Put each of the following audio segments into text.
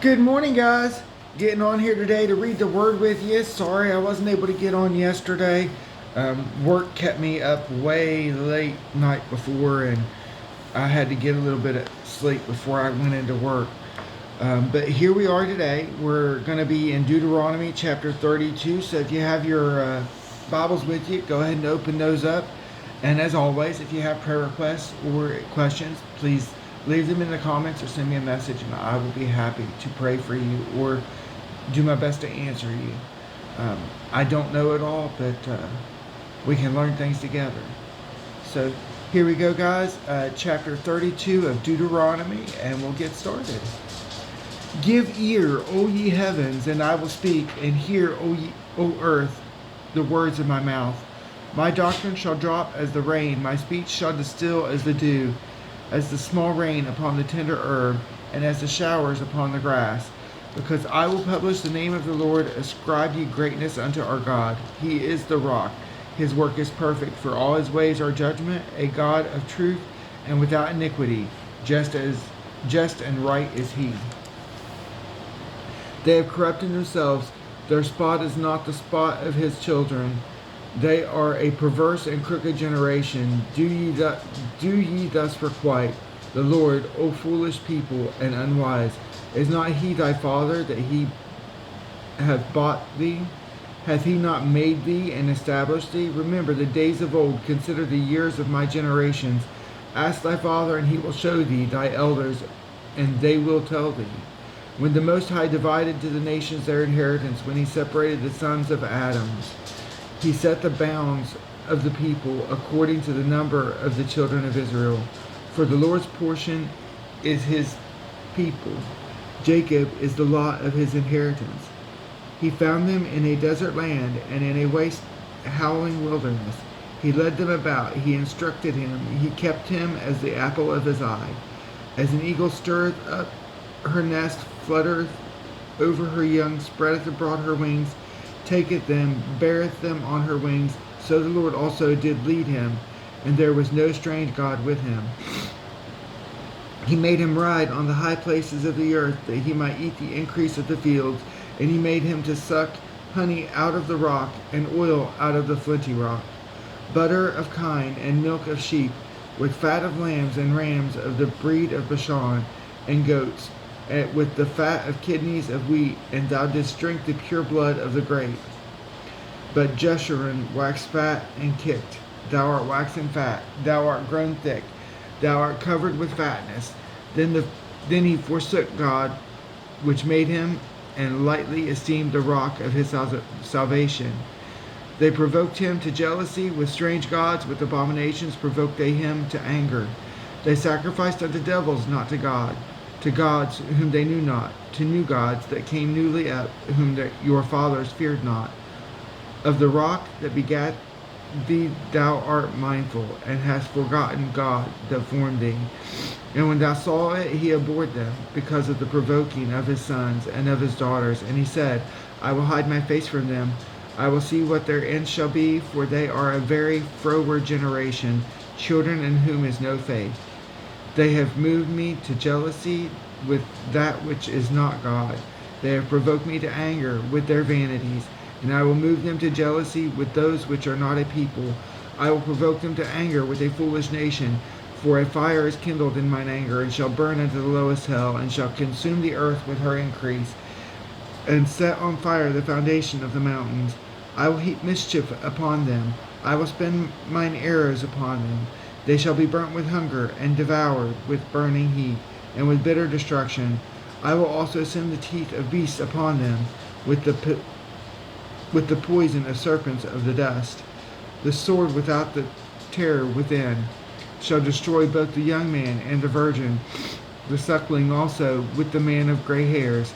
Good morning, guys. Getting on here today to read the Word with you. Sorry I wasn't able to get on yesterday. Work kept me up way late night before, and I had to get a little bit of sleep before I went into work. But here we are today. We're going to be in Deuteronomy chapter 32. So if you have your Bibles with you, go ahead and open those up. And as always, if you have prayer requests or questions, please leave them in the comments or send me a message, and I will be happy to pray for you or do my best to answer you. I don't know it all, but we can learn things together. So here we go, guys. Chapter 32 of Deuteronomy, and we'll get started. Give ear, O ye heavens, and I will speak, and hear, O earth, the words of my mouth. My doctrine shall drop as the rain, my speech shall distill as the dew, as the small rain upon the tender herb, and as the showers upon the grass. Because I will publish the name of the Lord, ascribe ye greatness unto our God. He is the rock, his work is perfect, for all his ways are judgment, a God of truth and without iniquity, just and right is he. They have corrupted themselves, their spot is not the spot of his children. They are a perverse and crooked generation. Do ye thus requite the Lord, O foolish people and unwise? Is not he thy father, that he hath bought thee? Hath he not made thee and established thee? Remember the days of old, consider the years of my generations. Ask thy father, and he will show thee, thy elders, and they will tell thee. When the Most High divided to the nations their inheritance, when he separated the sons of Adam, he set the bounds of the people according to the number of the children of Israel. For the Lord's portion is his people. Jacob is the lot of his inheritance. He found them in a desert land and in a waste howling wilderness. He led them about. He instructed him. He kept him as the apple of his eye. As an eagle stirreth up her nest, fluttereth over her young, spreadeth abroad her wings, taketh them, beareth them on her wings. So the Lord also did lead him, and there was no strange God with him. He made him ride on the high places of the earth, that he might eat the increase of the fields. And he made him to suck honey out of the rock, and oil out of the flinty rock, butter of kine, and milk of sheep, with fat of lambs and rams of the breed of Bashan, and goats, with the fat of kidneys of wheat, and thou didst drink the pure blood of the grape. But Jeshurun waxed fat and kicked. Thou art waxen fat, thou art grown thick, thou art covered with fatness. Then he forsook God, which made him, and lightly esteemed the rock of his salvation. They provoked him to jealousy with strange gods, with abominations provoked they him to anger. They sacrificed unto devils, not to God, to gods whom they knew not, to new gods that came newly up, whom your fathers feared not. Of the rock that begat thee thou art mindful, and hast forgotten God that formed thee. And when thou saw it, he abhorred them, because of the provoking of his sons and of his daughters. And he said, I will hide my face from them. I will see what their end shall be, for they are a very froward generation, children in whom is no faith. They have moved me to jealousy with that which is not God. They have provoked me to anger with their vanities, and I will move them to jealousy with those which are not a people. I will provoke them to anger with a foolish nation, for a fire is kindled in mine anger, and shall burn unto the lowest hell, and shall consume the earth with her increase, and set on fire the foundation of the mountains. I will heap mischief upon them. I will spend mine arrows upon them. They shall be burnt with hunger, and devoured with burning heat, and with bitter destruction. I will also send the teeth of beasts upon them, with the poison of serpents of the dust. The sword without the terror within shall destroy both the young man and the virgin, the suckling also with the man of gray hairs.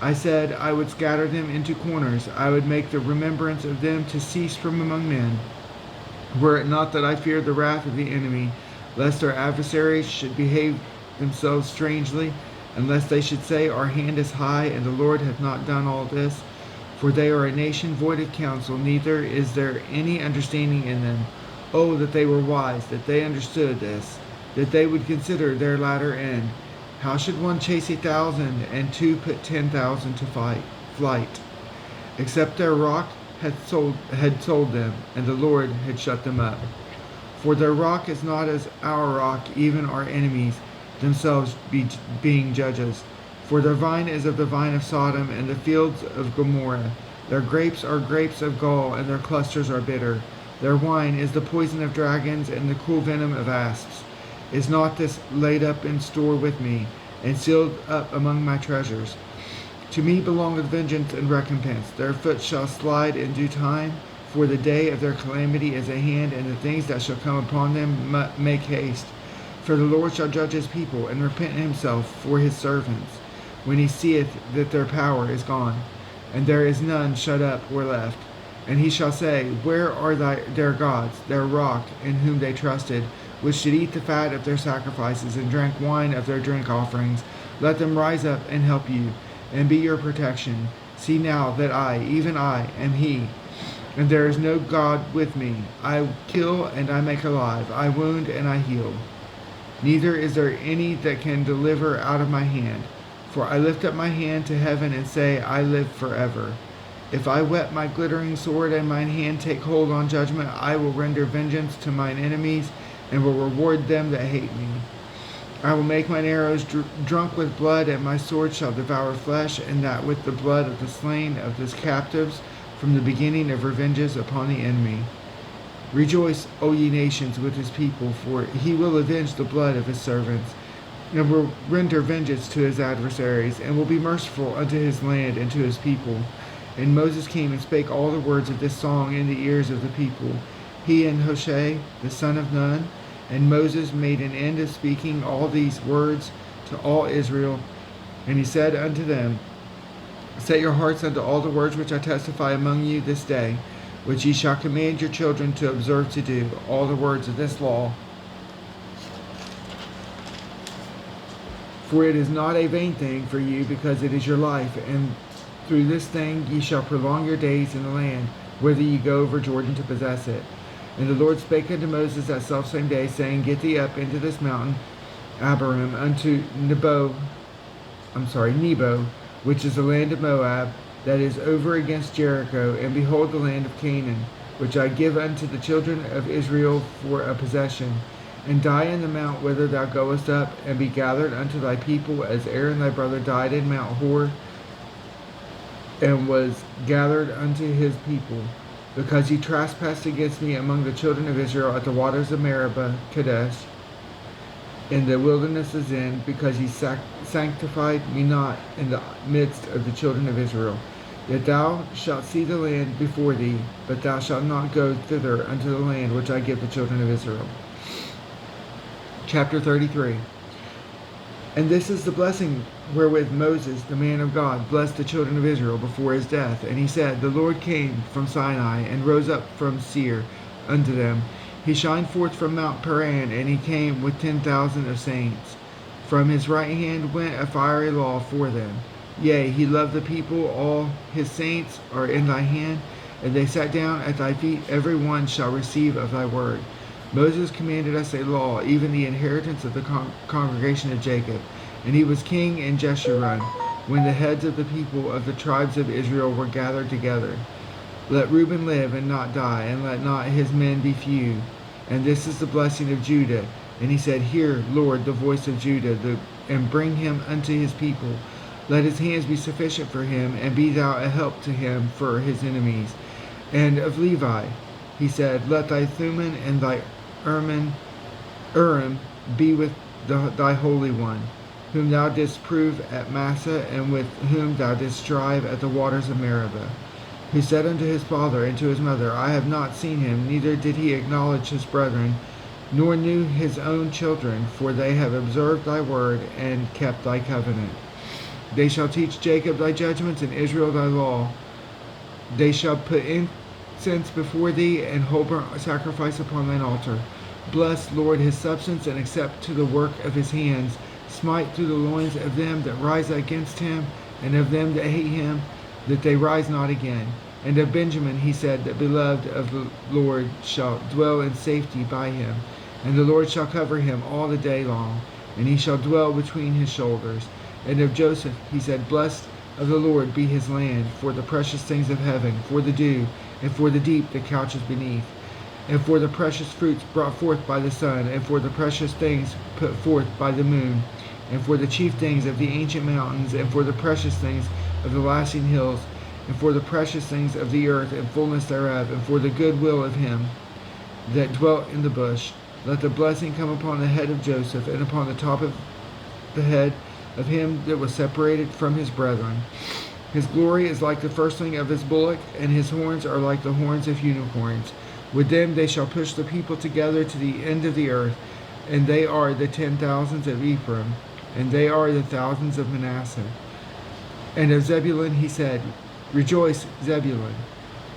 I said, I would scatter them into corners. I would make the remembrance of them to cease from among men. Were it not that I feared the wrath of the enemy, lest our adversaries should behave themselves strangely, and lest they should say, Our hand is high, and the Lord hath not done all this. For they are a nation void of counsel, neither is there any understanding in them. Oh, that they were wise, that they understood this, that they would consider their latter end. How should one chase 1,000 and two put 10,000 to flight? Except their rock had told them, and the Lord had shut them up. For their rock is not as our rock, even our enemies themselves being judges. For their vine is of the vine of Sodom, and the fields of Gomorrah. Their grapes are grapes of gall, and their clusters are bitter. Their wine is the poison of dragons, and the cruel venom of asps. Is not this laid up in store with me, and sealed up among my treasures? To me belongeth vengeance and recompense. Their foot shall slide in due time, for the day of their calamity is at hand, and the things that shall come upon them make haste. For the Lord shall judge his people, and repent himself for his servants, when he seeth that their power is gone, and there is none shut up or left. And he shall say, Where are their gods, their rock, in whom they trusted, which did eat the fat of their sacrifices, and drank wine of their drink offerings? Let them rise up and help you, and be your protection. See now that I, even I, am he, and there is no God with me. I kill and I make alive. I wound and I heal. Neither is there any that can deliver out of my hand. For I lift up my hand to heaven and say, I live forever. If I whet my glittering sword and mine hand take hold on judgment, I will render vengeance to mine enemies and will reward them that hate me. I will make mine arrows drunk with blood, and my sword shall devour flesh, and that with the blood of the slain of his captives, from the beginning of revenges upon the enemy. Rejoice, O ye nations, with his people, for he will avenge the blood of his servants, and will render vengeance to his adversaries, and will be merciful unto his land and to his people. And Moses came and spake all the words of this song in the ears of the people, he and Hoshea the son of Nun. And Moses made an end of speaking all these words to all Israel. And he said unto them, Set your hearts unto all the words which I testify among you this day, which ye shall command your children to observe to do, all the words of this law. For it is not a vain thing for you, because it is your life, and through this thing ye shall prolong your days in the land, whither ye go over Jordan to possess it. And the Lord spake unto Moses that selfsame day, saying, Get thee up into this mountain, Abiram, unto Nebo, which is the land of Moab, that is over against Jericho, and behold the land of Canaan, which I give unto the children of Israel for a possession. And die in the mount whither thou goest up, and be gathered unto thy people, as Aaron thy brother died in Mount Hor, and was gathered unto his people, because he trespassed against me among the children of Israel at the waters of Meribah, Kadesh, in the wilderness of Zin, because he sanctified me not in the midst of the children of Israel. Yet thou shalt see the land before thee, but thou shalt not go thither unto the land which I give the children of Israel. Chapter 33. And this is the blessing wherewith Moses, the man of God, blessed the children of Israel before his death. And he said, The Lord came from Sinai, and rose up from Seir unto them. He shined forth from Mount Paran, and he came with 10,000 of saints. From his right hand went a fiery law for them. Yea, he loved the people, all his saints are in thy hand, and they sat down at thy feet, every one shall receive of thy word. Moses commanded us a law, even the inheritance of the congregation of Jacob. And he was king in Jeshurun, when the heads of the people of the tribes of Israel were gathered together. Let Reuben live and not die, and let not his men be few. And this is the blessing of Judah. And he said, Hear, Lord, the voice of Judah, and bring him unto his people. Let his hands be sufficient for him, and be thou a help to him for his enemies. And of Levi, he said, Let thy Thummim and thy Urim be with thy Holy One, whom thou didst prove at Massah, and with whom thou didst strive at the waters of Meribah. Who said unto his father and to his mother, I have not seen him, neither did he acknowledge his brethren, nor knew his own children, for they have observed thy word, and kept thy covenant. They shall teach Jacob thy judgments, and Israel thy law. They shall put incense before thee, and whole burnt sacrifice upon thine altar. Bless, Lord, his substance, and accept to the work of his hands. Smite through the loins of them that rise against him, and of them that hate him, that they rise not again. And of Benjamin he said, that beloved of the Lord shall dwell in safety by him, and the Lord shall cover him all the day long. and he shall dwell between his shoulders. And of Joseph he said, Blessed of the Lord be his land, for the precious things of heaven, for the dew, and for the deep that couches beneath, and for the precious fruits brought forth by the sun, and for the precious things put forth by the moon, and for the chief things of the ancient mountains, and for the precious things of the lasting hills, and for the precious things of the earth and fullness thereof, and for the good will of him that dwelt in the bush. Let the blessing come upon the head of Joseph, and upon the top of the head of him that was separated from his brethren. His glory is like the firstling of his bullock, and his horns are like the horns of unicorns. With them they shall push the people together to the end of the earth, and they are the 10,000s of Ephraim, and they are the thousands of Manasseh. And of Zebulun he said, Rejoice, Zebulun,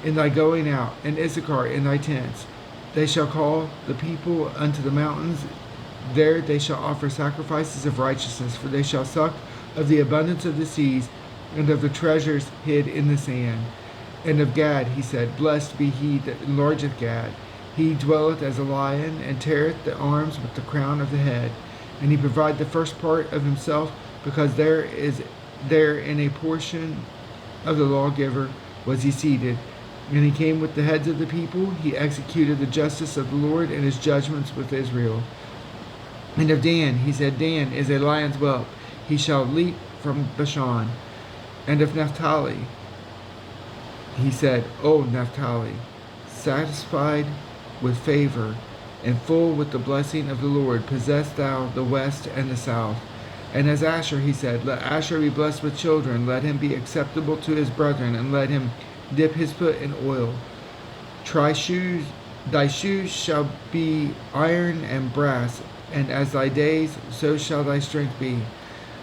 in thy going out, and Issachar in thy tents. They shall call the people unto the mountains. There they shall offer sacrifices of righteousness, for they shall suck of the abundance of the seas, and of the treasures hid in the sand. And of Gad he said, Blessed be he that enlargeth Gad. He dwelleth as a lion, and teareth the arms with the crown of the head. And he provided the first part of himself, because there in a portion of the lawgiver was he seated. And he came with the heads of the people. He executed the justice of the Lord and his judgments with Israel. And of Dan he said, Dan is a lion's whelp. He shall leap from Bashan. And of Naphtali he said, O Naphtali, satisfied with favor, and full with the blessing of the Lord, possess thou the west and the south. And as Asher he said, Let Asher be blessed with children, let him be acceptable to his brethren, and let him dip his foot in oil. Thy shoes shall be iron and brass, and as thy days, so shall thy strength be.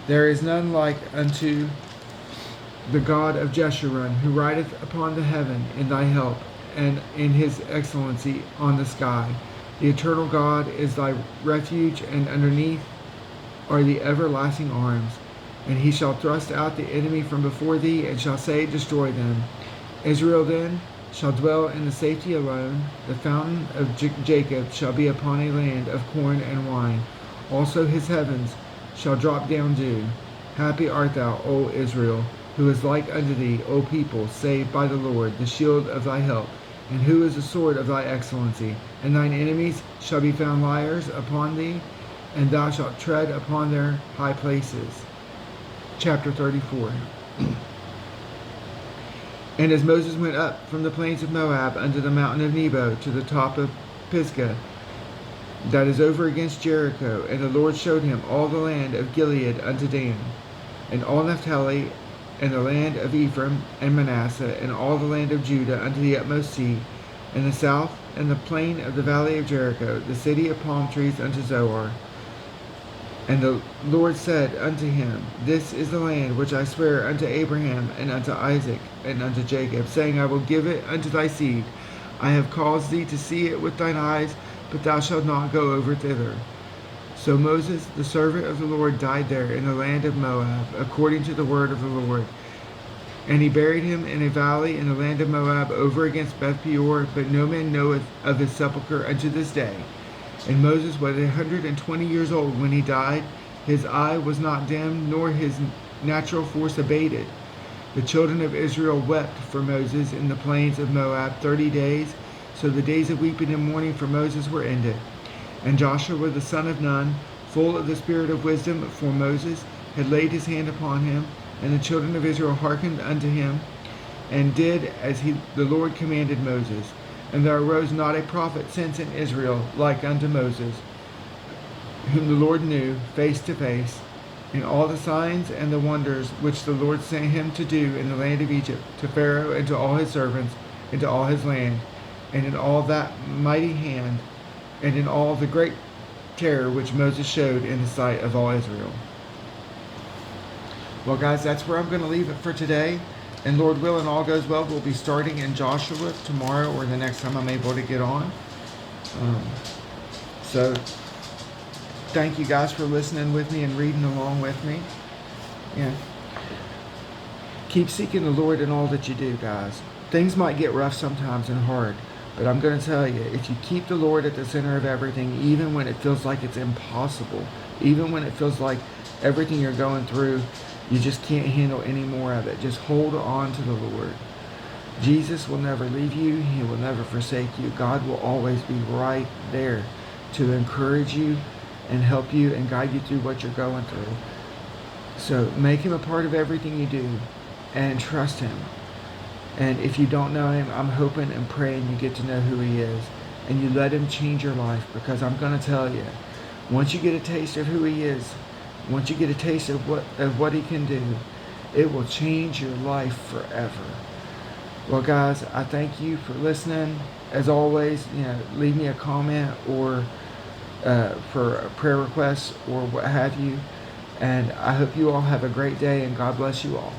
There is none like unto the God of Jeshurun, who rideth upon the heaven in thy help, and in his excellency on the sky. The eternal God is thy refuge, and underneath are the everlasting arms. And he shall thrust out the enemy from before thee, and shall say, Destroy them. Israel then shall dwell in the safety alone. The fountain of Jacob shall be upon a land of corn and wine. Also his heavens shall drop down dew. Happy art thou, O Israel, who is like unto thee, O people, saved by the Lord, the shield of thy help, and who is the sword of thy excellency. And thine enemies shall be found liars upon thee, and thou shalt tread upon their high places. Chapter 34. And as Moses went up from the plains of Moab unto the mountain of Nebo, to the top of Pisgah, that is over against Jericho, and the Lord showed him all the land of Gilead unto Dan, and all Naphtali, and the land of Ephraim and Manasseh, and all the land of Judah unto the utmost sea, and the south, and the plain of the valley of Jericho, the city of palm trees unto Zoar. And the Lord said unto him, This is the land which I swear unto Abraham, and unto Isaac, and unto Jacob, saying, I will give it unto thy seed. I have caused thee to see it with thine eyes, but thou shalt not go over thither. So Moses, the servant of the Lord, died there in the land of Moab, according to the word of the Lord. And he buried him in a valley in the land of Moab, over against Beth Peor, but no man knoweth of his sepulchre unto this day. And Moses was 120 years old when he died. His eye was not dimmed, nor his natural force abated. The children of Israel wept for Moses in the plains of Moab 30 days. So the days of weeping and mourning for Moses were ended. And Joshua the son of Nun, full of the spirit of wisdom, for Moses had laid his hand upon him, and the children of Israel hearkened unto him, and did as the Lord commanded Moses. And there arose not a prophet since in Israel like unto Moses, whom the Lord knew face to face, in all the signs and the wonders which the Lord sent him to do in the land of Egypt, to Pharaoh and to all his servants, and to all his land, and in all that mighty hand, and in all the great terror which Moses showed in the sight of all Israel. Well, guys, that's where I'm going to leave it for today. And Lord willing, all goes well, we'll be starting in Joshua tomorrow, or the next time I'm able to get on. So thank you guys for listening with me and reading along with me. Yeah. Keep seeking the Lord in all that you do, guys. Things might get rough sometimes and hard, but I'm going to tell you, if you keep the Lord at the center of everything, even when it feels like it's impossible, Even when it feels like everything you're going through, you just can't handle any more of it. Just hold on to the Lord. Jesus will never leave you. He will never forsake you. God will always be right there to encourage you and help you and guide you through what you're going through. So make him a part of everything you do and trust him. And if you don't know him, I'm hoping and praying you get to know who he is and you let him change your life, because I'm going to tell you, once you get a taste of who he is, once you get a taste of what he can do, it will change your life forever. Well, guys, I thank you for listening. As always, leave me a comment or for a prayer request or what have you. And I hope you all have a great day, and God bless you all.